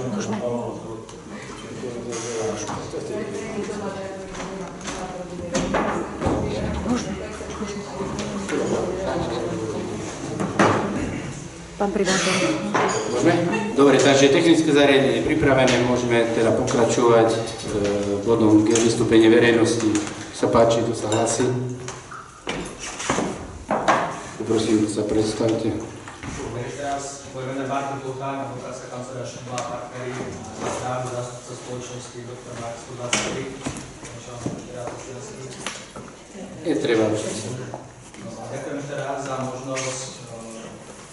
Pán primátor. Môžeme? Dobre, takže technické zariadenie je pripravené, môžeme teda pokračovať bodom k vystúpeniu verejnosti. Sa páči, tu sa hlási. Prosím, sa predstavte. Teraz pojmeme Bartol Kuchán, advokátska kancelária Šebla a partneri, správny zástupca spoločnosti dr. Max 123. Čo vám ešte raz Je treba. Ďakujem ešte raz za možnosť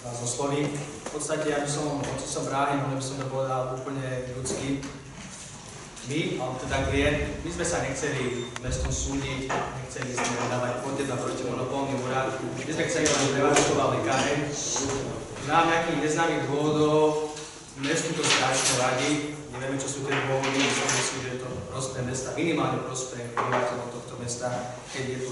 vás osloviť. V podstate, ja by som, hoci som bránim, ale by som to povedal úplne ľudský. My, ale teda klient, my sme sa nechceli mestom súdiť, nechceli sme dávať podnet na protimonopolný úrad, my sme chceli len prevádzkovať lekáreň. Na nejakých neznámych dôvodov mestu to strašne vadí, nevieme, čo sú tie dôvody, myslím si, že je to prospech mesta, minimálne prospech obyvateľov tohto mesta, keď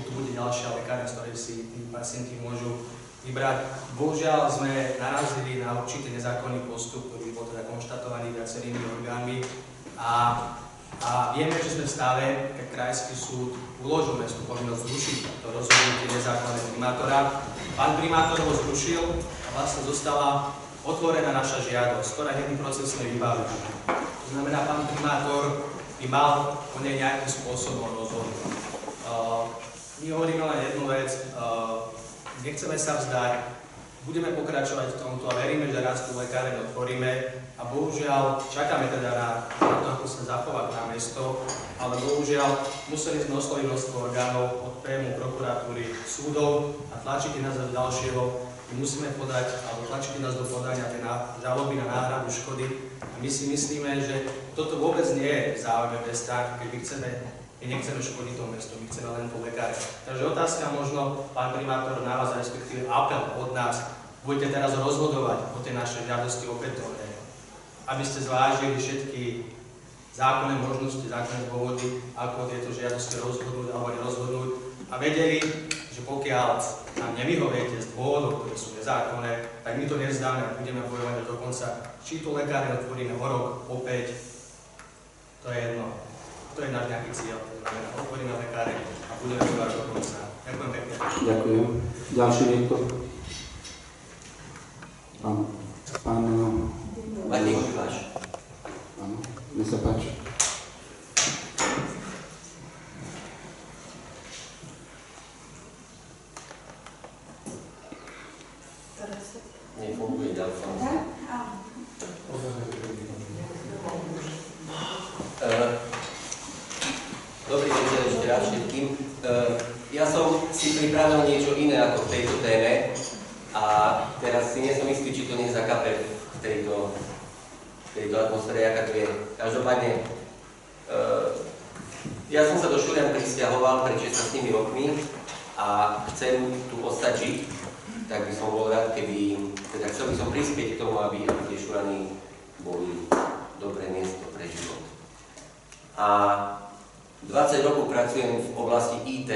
tu bude ďalšia lekáreň, z ktorej si tí pacienti môžu vybrať. Bohužiaľ sme narazili na určitý nezákonný postup, ktorý bol teda konštatovaný viacerými orgánmi. A vieme, že sme v stave, keď krajský súd uložil mestu povinnosť zrušiť to rozhodnutie nezákonného primátora. Pán primátor ho zrušil a vlastne zostala otvorená naša žiadosť, ktorá nie je procesne vybavená. To znamená, pán primátor by mal o nej nejakým spôsobom rozhodnúť. My hovoríme len jednu vec, nechceme sa vzdať, budeme pokračovať v tomto a veríme, že raz tú lekáreň otvoríme a bohužiaľ čakáme teda na to, ako sa zachovať na mesto, ale bohužiaľ museli sme osloviť množstvo orgánov od PM, prokuratúry, súdov a tlačíte nás do ďalšieho. My musíme podať, alebo tlačíte nás do podania tej žaloby na náhradu škody a my si myslíme, že toto vôbec nie je v záujme mesta, keď my nechceme škodiť tomu mestu, my chceme len po lekáre. Takže otázka možno, pán primátor, na vás, respektíve apel od nás, budete teraz rozhodovať o tej našej žiadosti opätovne, aby ste zvážili všetky zákonné možnosti, zákonné dôvody, ako tieto žiadosti rozhodnúť alebo nerozhodnúť a vedeli, že pokiaľ nám nevyhoviete z dôvodov, ktoré sú nezákonné, tak my to nevzdáme a budeme bojovať do konca. Či tu lekáreň otvoríme o rok, opäť, to je jedno. To je náš nejaký cieľ, to znamená, otvoríme lekáreň a budeme bojovať do konca. Ďakujem pekne. Ďakujem. Ďalší niekto? Pán Martin Kucháš. Áno, nech sa páči. Nefunguje telefón. Dobrý večer ešte raz všetkým. Ja som si pripravil niečo iné ako v tejto téme a teraz si nie som istý, či to nezakape v tejto atmosfére, aká to je. Každopádne, ja som sa do Šurian prisťahoval pred 16 rokmi a chcem tu ostať žiť, tak by som bol rád, teda chcel by som prispieť k tomu, aby tie Šurany boli dobré miesto pre život. A 20 rokov pracujem v oblasti IT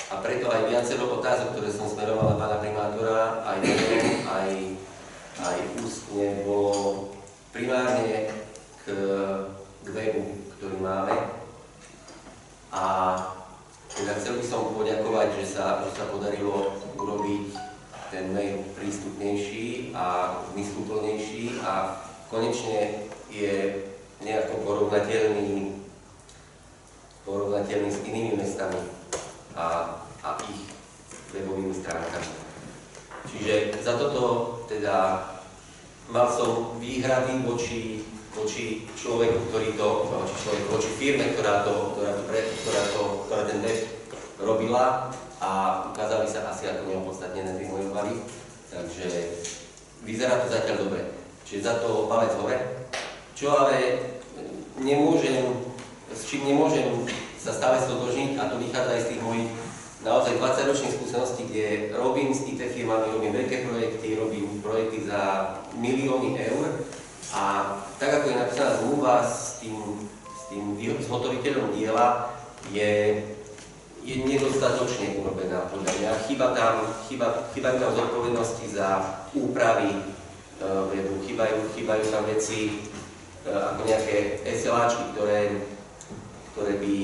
a preto aj viacero otázok, ktoré som smeroval na pána primátora, aj mailom, aj ústne, bolo primárne k webu, ktorý máme. A teda chcel by som poďakovať, že sa podarilo urobiť ten mail prístupnejší a zmysluplnejší a konečne je nejako porovnateľný s inými mestami a ich webovými stránkami. Čiže za toto teda mal som výhrady voči človeku, voči firme, ktorá ten web robila a ukázali sa asi ako neopodstatnené tie moje obavy. Takže vyzerá to zatiaľ dobre. Čiže za to palec hore. Čo ale s čím nemôžem sa stále stotožniť, a to vychádza aj z tých mojich naozaj 20-ročných skúseností, kde robím s IT firmami, robím veľké projekty, robím projekty za milióny eur a tak ako je napísaná zmluva s tým zhotoviteľom diela, je nedostatočne urobená podľa mňa. Chýbajú tam zodpovednosti za úpravy webu, chýbajú tam veci ako nejaké SLAčky, ktoré by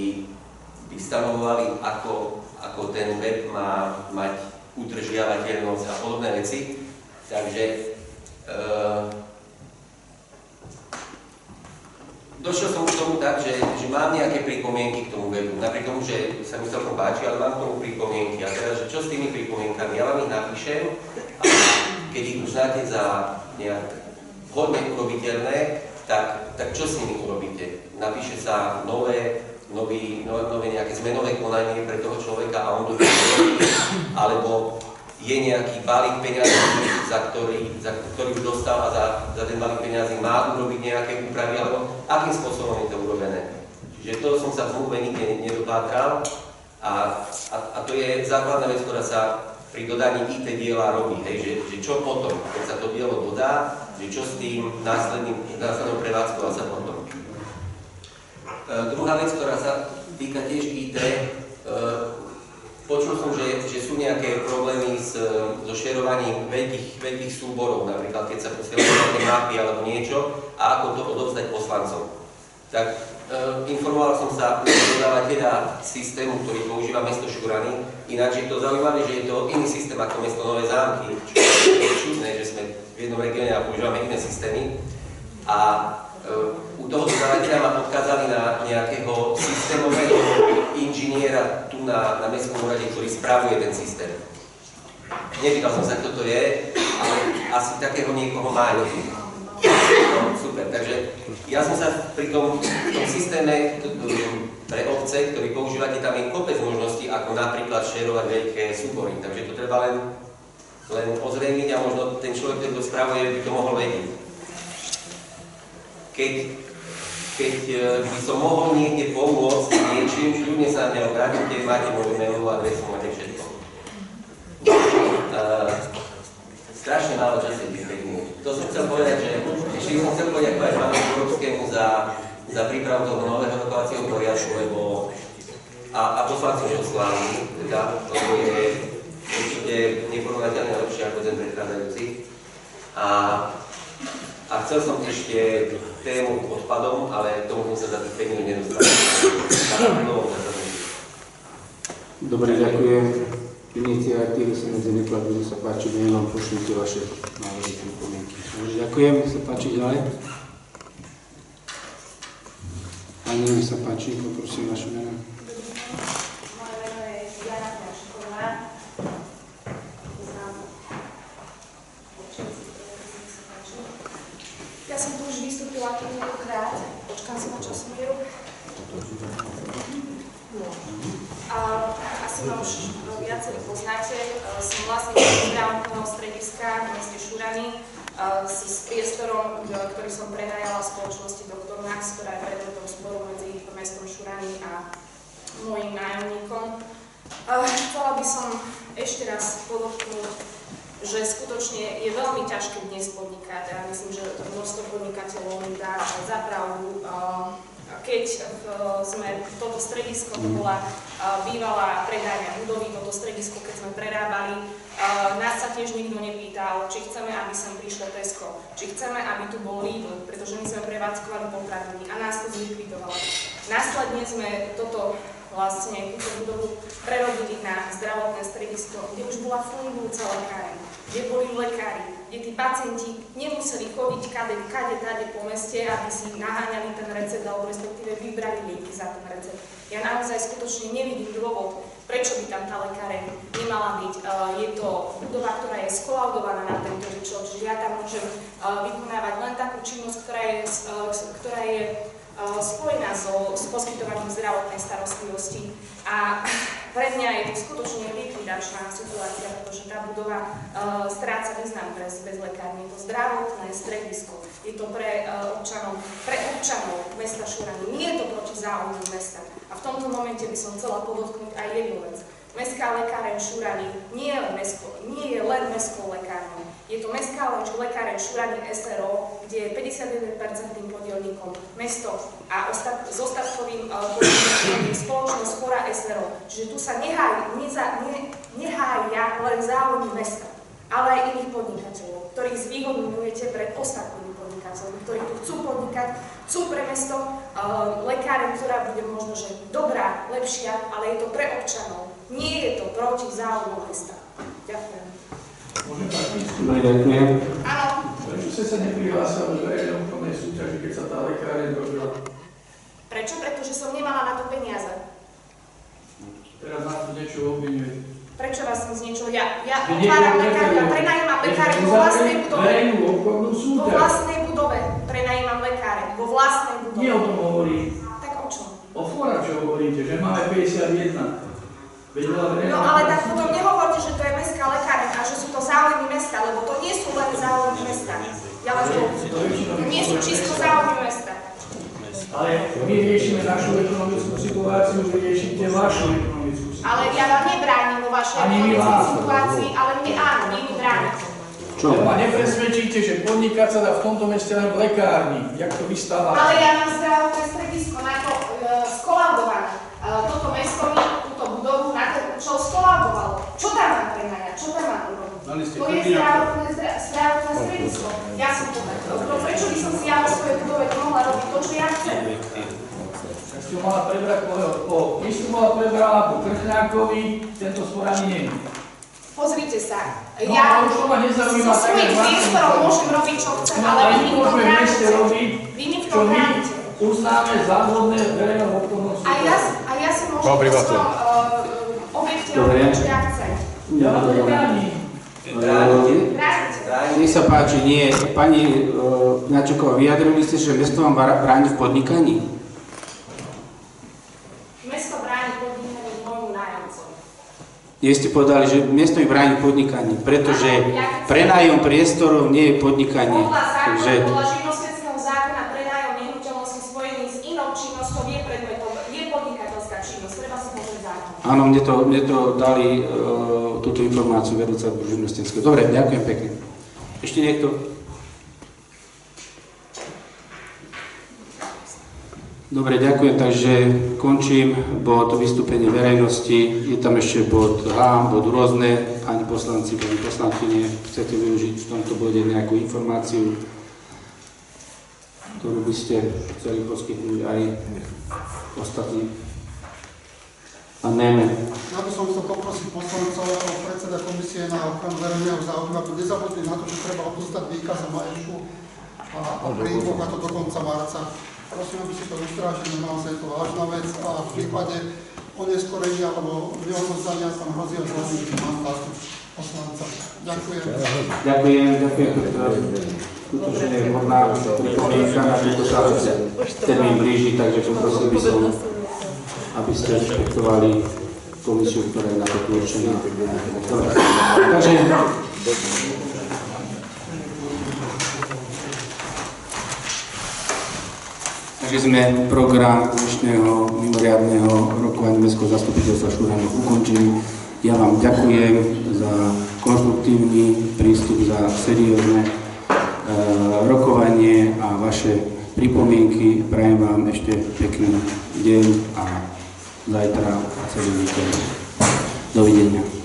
stanovovali, ako ten web má mať udržiavateľnosť a podobné veci. Takže došiel som k tomu tak, že mám nejaké pripomienky k tomu webu. Napriek tomu, že sa mi celkom páči, ale mám k tomu pripomienky. A teraz, že čo s tými pripomienkami? Ja vám ich napíšem a keď ich uznáte za nejak vhodne urobiteľné, tak čo s nimi urobíte? Napíše sa nové nejaké zmenové konanie pre toho človeka a on to urobí, alebo je nejaký balík peňazí, za ktorý už dostal a za ten balík peňazí má urobiť nejaké úpravy, alebo akým spôsobom je to urobené. Čiže to som sa v zmluve nikde nedopátral a to je základná vec, ktorá sa pri dodaní IT diela robí, hej, že čo potom, keď sa to dielo dodá, že čo s tým následnou prevádzkou a sa potom. Druhá vec, ktorá sa týka tiež IT, počul som, že sú nejaké problémy so šerovaním veľkých súborov, napríklad keď sa posielajú nejaké mapy alebo niečo a ako to odovzdať poslancom. Tak informoval som sa dodávateľa systému, ktorý používa mesto Šurany. Ináč je to zaujímavé, že je to iný systém ako mesto Nové Zámky, čo je čudné, že sme v jednom regióne a používame iné systémy. A u toho dodávateľa ma odkázali na nejakého systémového inžiniera tu na mestskom úrade, ktorý spravuje ten systém. Nepýtal som sa, kto to je, ale asi takého niekoho majú. No, super, takže ja som sa pri tom systéme pre obce, ktorý používate, tam je kopec možností, ako napríklad šerovať veľké súbory. Takže to treba len ozrejmiť a možno ten človek, ktorý to spravuje, by to mohol vedieť. Keď by som mohol niekde pomôcť niečím, kľudne sa na mňa obráťte, máte moju mailovú adresu, máte všetko. Strašne málo času tých 5 minút. To som chcel povedať, že ešte som chcel poďakovať pánu Borovskému za prípravu toho nového rokovacieho poriadku, lebo a poslancom, že ho slávim, teda, lebo je určite neporovnateľne lepšie ako ten predchádzajúci. A chcel som ešte tému odpadom, ale k tomu som sa za tých 5 minút nedostal. Dobre, ďakujem. Iniciatívy sa medzi nekladú, sa páči, menom pošlite vaše návrhy pripomienky. Ďakujem, sa páči ďalej. Pani, nech sa páči, poprosím vaše meno. Moje meno je Jana Kňažková. Ja som tu už vystúpila niekoľkokrát, počkám si na časomieru. Asi ma už viacerí poznáte. Som vlastníkom zdravotného strediska v meste Šurany s priestorom, ktorý som prenajala spoločnosti Dr. Max, ktorá je predmetom sporu medzi mestom Šurany a môjim nájomníkom. Chcela by som ešte raz podotknúť, že skutočne je veľmi ťažké dnes podnikať. Ja myslím, že množstvo podnikateľov mi dá za pravdu. Keď sme toto stredisko, to bola bývalá predajňa budovy, toto stredisko, keď sme prerábali, nás sa tiež nikto nepýtal, či chceme, aby sem prišlo Tesco, či chceme, aby tu bol Lidl, pretože my sme prevádzkovali potraviny a nás to zlikvidovalo. Následne sme túto budovu prerobili na zdravotné stredisko, kde už bola fungujúca lekáreň, kde boli lekári, kde tí pacienti nemuseli chodiť kade po meste, aby si naháňali ten recept, alebo respektíve vybrali lieky za ten recept. Ja naozaj skutočne nevidím dôvod, prečo by tam tá lekáreň nemala byť. Je to budova, ktorá je skolaudovaná na tento účel, čiže ja tam môžem vykonávať len takú činnosť, ktorá je spojená s poskytovaním zdravotnej starostlivosti. A pre mňa je to skutočne likvidačná situácia, pretože tá budova stráca význam bez lekárne. Je to zdravotné stredisko. Je to pre občanov mesta Šurany. Nie je to proti záujmu mesta. A v tomto momente by som chcela podotknúť aj jednu vec. Mestská lekáreň Šurany nie je len mestskou lekárňou. Je to mestská lekáreň Šurany SRO, kde je 51% podielníkom mesto a s ostatkovým podielníkom je spoločnosť Chora SRO. Čiže tu sa nehája len záujmy mesta, ale aj iných podnikateľov, ktorých zvýhodňujete pred ostatnými podnikateľmi, ktorí tu chcú podnikať Sú pre mesto lekáreň, ktorá bude možno, že dobrá, lepšia, ale je to pre občanov. Nie je to proti záujmu mesta. Ďakujem. Môžem taký? Dobre, ďakujem. Áno. Prečo ste sa neprihlásili do verejnej obchodnej súťaži, keď sa tá lekáreň robila? Prečo? Pretože som nemala na to peniaze. Teraz nás tu niečo obviňuje. Prečo vás som z niečoho? Ja otváram lekárňu a prenajímam lekáreň vo vlastnej budove. Verejnú obchodnú Vo súťaž. vlastnej budove prenajímam lekáreň. Vo vlastnej budove. Nie o tom hovorí. Tak o čom? O fóra, čo hovoríte, že máme 51. Veď bola verejná No ale tak obchodná potom nehovorte, že to je mestská lekáreň a že sú to záujmy mesta, lebo to nie sú len záujmy mesta. Ja vás to nie sú čisto záujmy mesta. Ale my riešime našu ekonomickú situáciu, vy riešite vašu ekonomickú situáciu. Ale ja vám nebránim vo vašej Ani my ekonomickej vás. situácii, ale mne áno, vy mi bránite. Čo? Lebo ma nepresvedčíte, že podnikať sa dá v tomto meste len v lekárni, jak to vystávate. Ale ja mám zdravotné stredisko na to skolaudované. Toto mesto mi túto budovu na ten účel skolaudovalo. Čo tam mám prenajať? Čo tam mám urobiť? To je zdravotné stredisko. Ja som to tak robil. Prečo by som si ja vo svojej budove mohla robiť to, čo ja chcem? Tak ste ho mala prebrať vy ste mala prebrala po Krchňákovi, tento spor ani nie. Pozrite sa. No, Ja ale už to ma nezaujíma, so svojím tak, jak priestorom vás- môžem robiť, čo chcem, No, ale ale vy my mi to môžeme v meste bránite. robiť, Vy mi čo to my bránite. uznáme závodné verejnou obchodnou A súťažou. ja si môžem po svojom objekte Dobre. robiť, čo ja chcem. Ja vám nebránim. Bránite. Nech sa páči, nie. Pani Načeková, vyjadrili ste, že mesto vám bráni v podnikaní? Mesto bráni podnikanie môjmu nájomcovi. Nie ste povedali, že mesto mi bráni v podnikaní, pretože prenájom priestorov nie je podnikanie. Podľa živnostenského zákona prenájom nehnuteľnosti spojený s inou činnosťou je predmetom, je podnikateľská činnosť. Treba si pozrieť zákon. Áno, mne to dali túto informáciu vedúca živnostenského. Dobre, ďakujem pekne. Ešte niekto? Dobre, ďakujem, takže končím bod vystúpenie verejnosti. Je tam ešte bod H, bod rôzne. Pani poslanci, pani poslankyne, chcete využiť v tomto bode nejakú informáciu, ktorú by ste chceli poskytnúť aj ostatní? A Néme. Ja by som chcel poprosiť poslancov ako predseda komisie na ochranu verejného záujmu, aby nezabudli na to, že treba odostať výkaz a maješu a príbok, a to do konca marca. Prosím, aby si to ustrážili, naozaj je to vážna vec a v prípade oneskorenia alebo neodozdania tam hrozí až zložitý mandátu poslanca. Ďakujem. Ďakujem, skutočne je vhodná pripomienka, na túto sa termín blíži, takže poprosil by som, aby ste rešpektovali komisiu, ktorá je na to určená. Dobre. Takže sme program dnešného mimoriadneho rokovania Mestského zastupiteľstva Šúranoch ukončili. Ja vám ďakujem za konštruktívny prístup, za seriózne rokovanie a vaše pripomienky. Prajem vám ešte pekný deň a zajtra a celý víkend. Dovidenia.